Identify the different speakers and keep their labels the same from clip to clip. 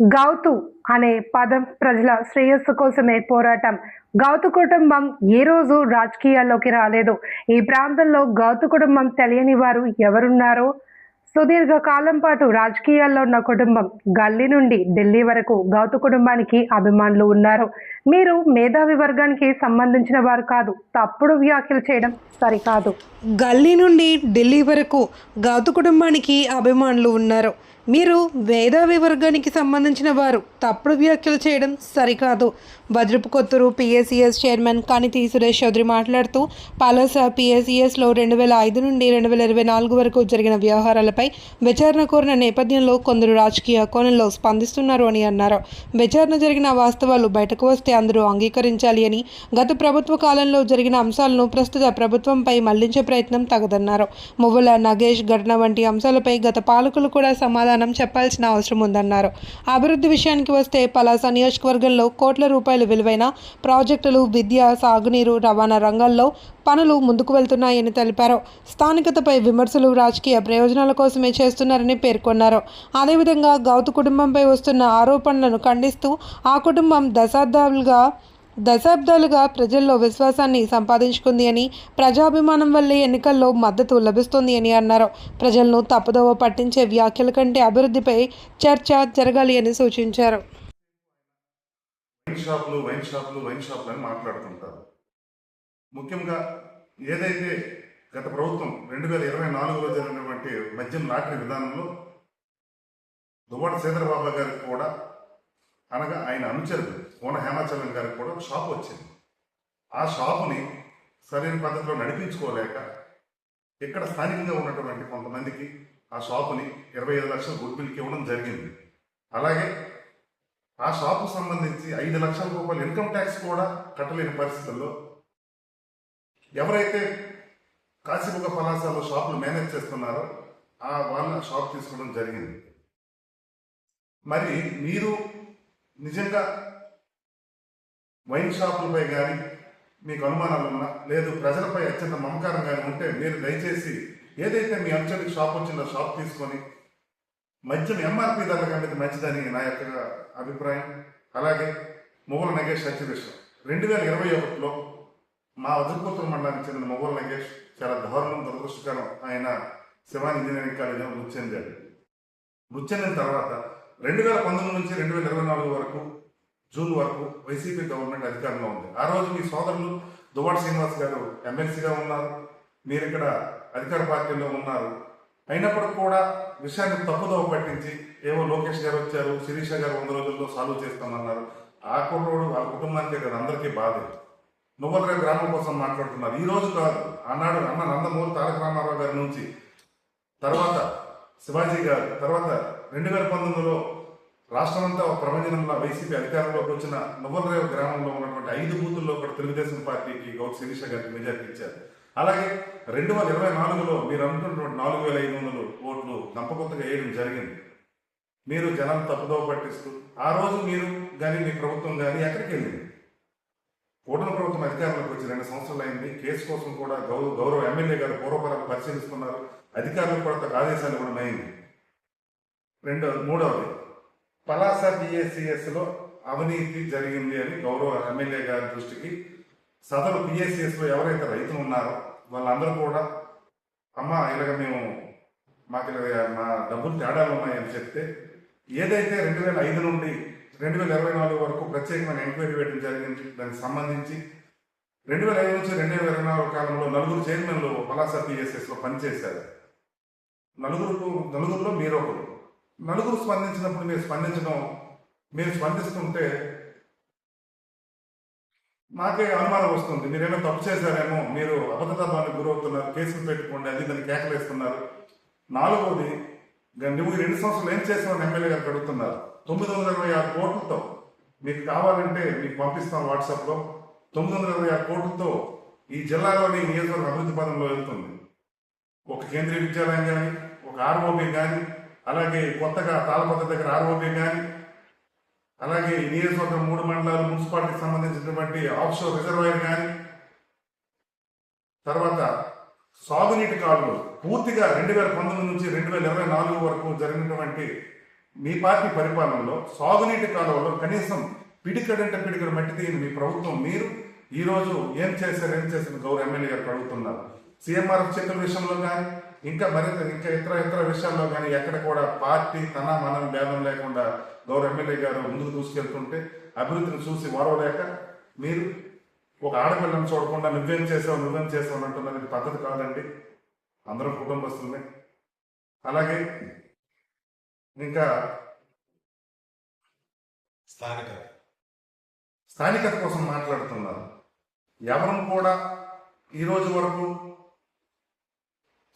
Speaker 1: గౌతు అనే పదం ప్రజల శ్రేయస్సు కోసమే పోరాటం. గౌతు కుటుంబం ఏ రోజు రాజకీయాల్లోకి రాలేదు. ఈ ప్రాంతంలో గౌతు కుటుంబం తెలియని వారు ఎవరున్నారో? సుదీర్ఘ కాలం పాటు రాజకీయాల్లో ఉన్న కుటుంబం. గల్లీ నుండి ఢిల్లీ వరకు గౌతు కుటుంబానికి అభిమానులు ఉన్నారు. మీరు మేధావి వర్గానికి సంబంధించిన వారు కాదు. తప్పుడు వ్యాఖ్యలు చేయడం సరికాదు. గల్లీ నుండి ఢిల్లీ వరకు గౌతు కుటుంబానికి అభిమానులు ఉన్నారు. మీరు మేధావి వర్గానికి సంబంధించిన వారు. తప్పుడు వ్యాఖ్యలు చేయడం సరికాదు. వజ్రపు కొత్తూరు పిఎస్సిఎస్ చైర్మన్ కనితి సురేష్ చౌదరి మాట్లాడుతూ, పలాస పిఎస్సిఎస్లో 2005 నుండి 2024 వరకు జరిగిన వ్యవహారాలపై విచారణ కోరిన నేపథ్యంలో కొందరు రాజకీయ కోణంలో స్పందిస్తున్నారు అని అన్నారు. విచారణ జరిగిన వాస్తవాలు బయటకు వస్తే అందరూ అంగీకరించాలి అని, గత ప్రభుత్వ కాలంలో జరిగిన అంశాలను ప్రస్తుత ప్రభుత్వంపై మళ్లించే ప్రయత్నం తగదన్నారు. మువ్వల నగేష్ ఘటన వంటి అంశాలపై గత పాలకులు కూడా సమాధానం చెప్పాల్సిన అవసరం ఉందన్నారు. అభివృద్ధి విషయానికి వస్తే పలాస నియోజకవర్గంలో కోట్ల రూపాయల విలువైన ప్రాజెక్టులు, విద్య, సాగునీరు, రవాణా రంగాల్లో పనులు ముందుకు వెళ్తున్నాయని తెలిపారు. స్థానికతపై విమర్శలు రాజకీయ ప్రయోజనాల కోసమే చేస్తున్నారని పేర్కొన్నారు. అదేవిధంగా గౌతు కుటుంబంపై వస్తున్న ఆరోపణలను ఖండిస్తూ, ఆ కుటుంబం దశాబ్దాలుగా ప్రజల్లో విశ్వాసాన్ని సంపాదించుకుంది అని, ప్రజాభిమానం వల్లే ఎన్నికల్లో మద్దతు లభిస్తుంది అని అన్నారు. ప్రజలను తప్పుదోవ పట్టించే వ్యాఖ్యల కంటే అభివృద్ధిపై చర్చ జరగాలి అని సూచించారు.
Speaker 2: వైన్ షాపులు అని మాట్లాడుతుంటారు. ముఖ్యంగా ఏదైతే గత ప్రభుత్వం 2024లో జరిగినటువంటి మద్యం లాటరీ విధానంలో దువ్వాడ శ్రీధరబాబు గారికి కూడా, అనగా ఆయన అనుచరుడు కోన హేమాచలం గారికి కూడా ఒక షాపు వచ్చింది. ఆ షాపుని సరైన పద్ధతిలో నడిపించుకోలేక ఇక్కడ స్థానికంగా ఉన్నటువంటి కొంతమందికి ఆ షాపుని 25 లక్షల గుడ్విల్కి ఇవ్వడం జరిగింది. అలాగే ఆ షాపుకు సంబంధించి 5 లక్షల రూపాయలు ఇన్కమ్ ట్యాక్స్ కూడా కట్టలేని పరిస్థితుల్లో ఎవరైతే కాశీబుగ్గ పలాసాలో షాపులు మేనేజ్ చేస్తున్నారో ఆ వాళ్ళ షాప్ తీసుకోవడం జరిగింది. మరి మీరు నిజంగా వైన్ షాపులపై కానీ మీకు అనుమానాలు ఉన్నా, లేదు ప్రజలపై అత్యంత మమకారం కానీ ఉంటే మీరు దయచేసి ఏదైతే మీ అంచెలకు షాప్ వచ్చిందో షాప్ తీసుకొని మద్యం ఎంఆర్పి ధరలకు అనేది మంచిదని నా యొక్క అభిప్రాయం. అలాగే మువ్వల నగేష్ హత్య విషయం 2021లో మా వజ్రపుత్ర మండలానికి చెందిన మువ్వల నగేష్ చాలా దారుణం, దురదృష్టకరం. ఆయన శివాని ఇంజనీరింగ్ కాలేజీలో మృతి చెందాడు. మృతి చెందిన తర్వాత 2019 నుంచి 2024 వరకు జూన్ వరకు వైసీపీ గవర్నమెంట్ అధికారంలో ఉంది. ఆ రోజు మీ సోదరులు దువ్వాడ శ్రీనివాస్ గారు ఎమ్మెల్సీగా ఉన్నారు, మీరు ఇక్కడ అధికార పార్టీలో ఉన్నారు. అయినప్పటికీ కూడా విషయాన్ని తప్పుదోవ పట్టించి ఏవో లోకేష్ గారు వచ్చారు, శిరీష గారు 100 రోజుల్లో సాల్వ్ చేస్తామన్నారు. ఆ కుర్రోడు వాళ్ళ కుటుంబానికే కదా, అందరికీ బాధ. నువ్వుల గ్రామం కోసం మాట్లాడుతున్నారు. ఈ రోజు కాదు, ఆనాడు అన్న నందమూరి తారక రామారావు గారి నుంచి, తర్వాత శివాజీ గారు, తర్వాత 2019లో రాష్ట్రమంతా ఒక ప్రభంజనంలో వైసీపీ అధికారంలోకి వచ్చిన నువ్వలరేవు గ్రామంలో ఉన్నటువంటి 5 బూతుల్లో కూడా తెలుగుదేశం పార్టీకి గౌతు శిరీష గారికి మెజార్టీ ఇచ్చారు. అలాగే 2024లో మీరు అనుకున్నటువంటి 4500 ఓట్లు దంపకొత్తగా వేయడం జరిగింది. మీరు జనాలు తప్పుదోవ పట్టిస్తూ ఆ రోజు మీరు కానీ మీ ప్రభుత్వం కానీ ఎక్కడికి వెళ్ళింది? కూటమి ప్రభుత్వం అధికారంలోకి వచ్చి 2 సంవత్సరాలు అయింది. కేసు కోసం కూడా గౌరవ ఎమ్మెల్యే గారు పూర్వపరాలు పరిశీలిస్తున్నారు. అధికారులకు కూడా తగ్గ ఆదేశాలు కూడా అయింది. మూడవది, పలాస పిఎస్సిఎస్లో అవినీతి జరిగింది అని గౌరవ ఎమ్మెల్యే గారి దృష్టికి సదరు పిఎస్సిఎస్లో ఎవరైతే రైతులు ఉన్నారో వాళ్ళందరూ కూడా, అమ్మ ఇలాగ మాకు మా డబ్బులు తేడాలు ఉన్నాయని చెప్తే, ఏదైతే 2005 నుండి 2024 వరకు ప్రత్యేకమైన ఎంక్వైరీ వేయడం జరిగింది. దానికి సంబంధించి 2005 నుంచి 2024 కాలంలో 4 చైర్మన్లు పలాస పిఎస్ఎస్లో పనిచేశారు. నలుగురులో మీరు ఒకరు. నలుగురు స్పందించినప్పుడు మీరు స్పందిస్తుంటే నాకే అనుమానం వస్తుంది. మీరేమో తప్పు చేశారేమో, మీరు అబద్ధతాపానికి గురవుతున్నారు, కేసులు పెట్టుకోండి, అది దాన్ని కేకలేస్తున్నారు. 4వది, నువ్వు 2 సంవత్సరాలు ఏం చేసామని ఎమ్మెల్యే గారికి అడుగుతున్నారు. 926 కోట్లతో మీకు కావాలంటే మీకు పంపిస్తాం వాట్సాప్లో. 926 కోట్లతో ఈ జిల్లాలోని నియోజకవర్గ అభివృద్ధి పదంలో వెళ్తుంది. ఒక కేంద్రీయ విద్యాలయం కానీ, ఒక ఆర్ఓబి కానీ, అలాగే కొత్తగా తాళపత్ర దగ్గర ఆర్ఓబి కానీ, అలాగే ఈ నియోజకవర్గం 3 మండలాలు మున్సిపాలిటీకి సంబంధించినటువంటి ఆఫ్షోర్ రిజర్వాయర్ కానీ, తర్వాత సాగునీటి కాలువలు పూర్తిగా 2019 నుంచి 2024 వరకు జరిగినటువంటి మీ పార్టీ పరిపాలనలో సాగునీటి కాలువలో కనీసం పిడికడంటే పిడికడు మట్టి తీయని మీ ప్రభుత్వం మీరు ఈ రోజు ఏం చేశారు గౌరవ ఎమ్మెల్యే గారు అడుగుతున్నారు. సీఎంఆర్ఎఫ్ చెక్కుల విషయంలో కానీ ఇంకా ఇతర విషయాల్లో కానీ ఎక్కడ కూడా పార్టీ తన మనం భేదం లేకుండా గౌరవ ఎమ్మెల్యే గారు ముందుకు దూసుకెళ్తుంటే అభివృద్ధిని చూసి ఓరవలేక మీరు ఒక ఆడపిల్లని చూడకుండా నువ్వేం చేసావు అంటున్నది పద్ధతి కాదండి. అందరం కుటుంబస్తులమే. అలాగే ఇంకా స్థానికత కోసం మాట్లాడుతున్నారు. ఎవరు కూడా ఈ రోజు వరకు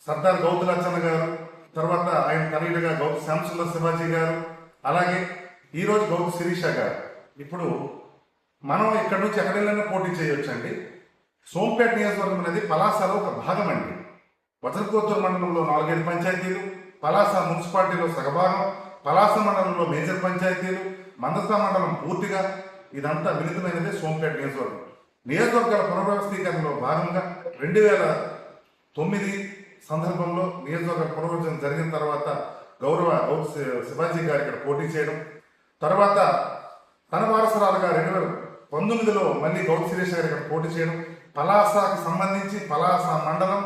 Speaker 2: సర్దార్ గౌతు లచ్చన్న గారు, తర్వాత ఆయన తనయుడిగా గౌతు శ్యామసుందర్ శివాజీ గారు, అలాగే ఈరోజు గౌతు శిరీష గారు. ఇప్పుడు మనం ఇక్కడ నుంచి ఎక్కడైనా పోటీ చేయొచ్చండి. సోంపేట నియోజకవర్గం అనేది పలాసలో ఒక భాగం అండి. వజ్రకోత్తూరు మండలంలో 4-5 పంచాయతీలు, పలాస మున్సిపాలిటీలో సగభాగం, పలాస మండలంలో మేజర్ పంచాయతీలు, మందసా మండలం పూర్తిగా ఇదంతా మిళితమైనదే సోంపేట నియోజకవర్గం. నియోజకవర్గాల పునర్వ్యవస్థీకరణలో భాగంగా 2009 సందర్భంలో నియోజకవర్గ పునర్విభజన జరిగిన తర్వాత గౌరవ గౌతు శివాజీ గారు ఇక్కడ పోటీ చేయడం, తర్వాత తన వారసురాలుగా 2019లో మళ్ళీ గౌతు శిరీష గారు ఇక్కడ పోటీ చేయడం, పలాసకు సంబంధించి పలాస మండలం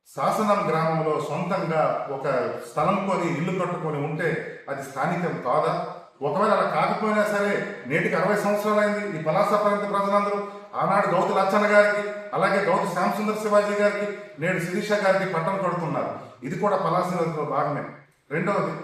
Speaker 2: శాసనం గ్రామంలో సొంతంగా ఒక స్థలం కొని ఇల్లు కట్టుకొని ఉంటే అది స్థానికం కాదా? ఒకవేళ అలా కాకపోయినా సరే నేటికి 60 సంవత్సరాలైంది. ఈ పలాస ప్రాంత ప్రజలందరూ ఆనాడు గౌతు లచ్చన్న గారికి, అలాగే గౌతు శ్యామసుందర్ శివాజీ గారికి, నేడు శిరీష గారికి పట్టం కడుతున్నారు. ఇది కూడా పలాసలో భాగమే. రెండవది,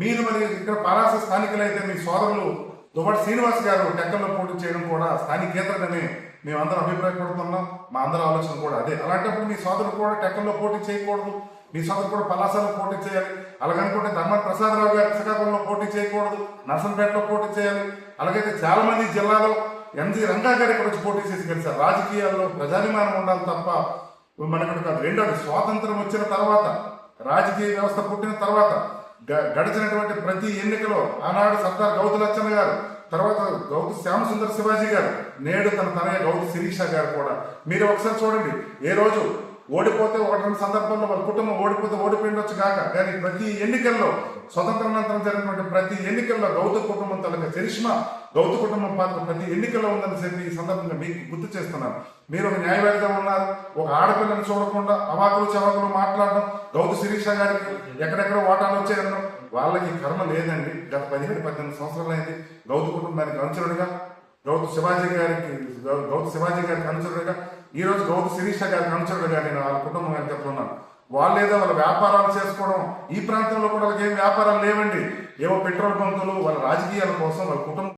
Speaker 2: మీరు మరి ఇక్కడ పలాస స్థానికులైతే మీ సోదరులు దువ్వాడ శ్రీనివాస్ గారు టెక్కల్లో పోటీ చేయడం కూడా స్థానికేతరని మేమందరం అభిప్రాయపడుతున్నాం. మా అందరి ఆలోచన కూడా అదే. అలాంటప్పుడు మీ సోదరులు కూడా టెక్కల్లో పోటీ చేయకూడదు, మీ సోదరులు కూడా పలాసలో పోటీ చేయాలి. అలాగనుకుంటే ధర్మాన ప్రసాదరావు గారు శ్రీకాకుళంలో పోటీ చేయకూడదు, నర్సంపేటలో పోటీ చేయాలి. అలాగైతే చాలా మంది జిల్లాలో ఎంజీ రంగా గారు ఇక్కడ వచ్చి పోటీ చేసి గెలిచారు. రాజకీయాల్లో ప్రజాభిమానం ఉండాలి తప్ప మనకు కాదు. రెండోది, స్వాతంత్రం వచ్చిన తర్వాత, రాజకీయ వ్యవస్థ పుట్టిన తర్వాత గడిచినటువంటి ప్రతి ఎన్నికలో ఆనాడు సర్దార్ గౌతు లచ్చన్న గారు, తర్వాత గౌతు శ్యామసుందర్ శివాజీ గారు, నేడు తనయ్య గౌతు శిరీష గారు కూడా మీరు ఒకసారి చూడండి. ఏ రోజు ఓడిపోతే 1-2 సందర్భాల్లో వాళ్ళ కుటుంబం ఓడిపోయిండొచ్చు కాక, కానీ ప్రతి ఎన్నికల్లో స్వతంత్రానంతరం జరిగినటువంటి ప్రతి ఎన్నికల్లో గౌతు కుటుంబం తలక చరిష్మా, గౌతు కుటుంబం పాత్ర ప్రతి ఎన్నికల్లో ఉందని చెప్పి ఈ సందర్భంగా మీకు గుర్తు చేస్తున్నాను. మీరు ఒక న్యాయవాదిగా ఉన్నారు. ఒక ఆడపిల్లని చూడకుండా అవాకులు చవాకులు మాట్లాడడం, గౌతు శిరీష గారికి ఎక్కడెక్కడ ఓటాలు వచ్చాయనడం, వాళ్ళకి కర్మ లేదండి. గత 17-18 సంవత్సరాలైంది గౌతు కుటుంబానికి అనుచరుడిగా, గౌతు శివాజీ గారికి అనుచరుడిగా, ఈ రోజు గౌతు శిరీష గారికి అనుచరుడిగా నేను వాళ్ళ కుటుంబం అని చెప్తున్నాను. వాళ్ళు ఏదో వాళ్ళ వ్యాపారాలు చేసుకోవడం, ఈ ప్రాంతంలో కూడా వాళ్ళకి ఏం వ్యాపారాలు లేవండి. ఏవో పెట్రోల్ బంకులు, వాళ్ళ రాజకీయాల కోసం వాళ్ళ కుటుంబం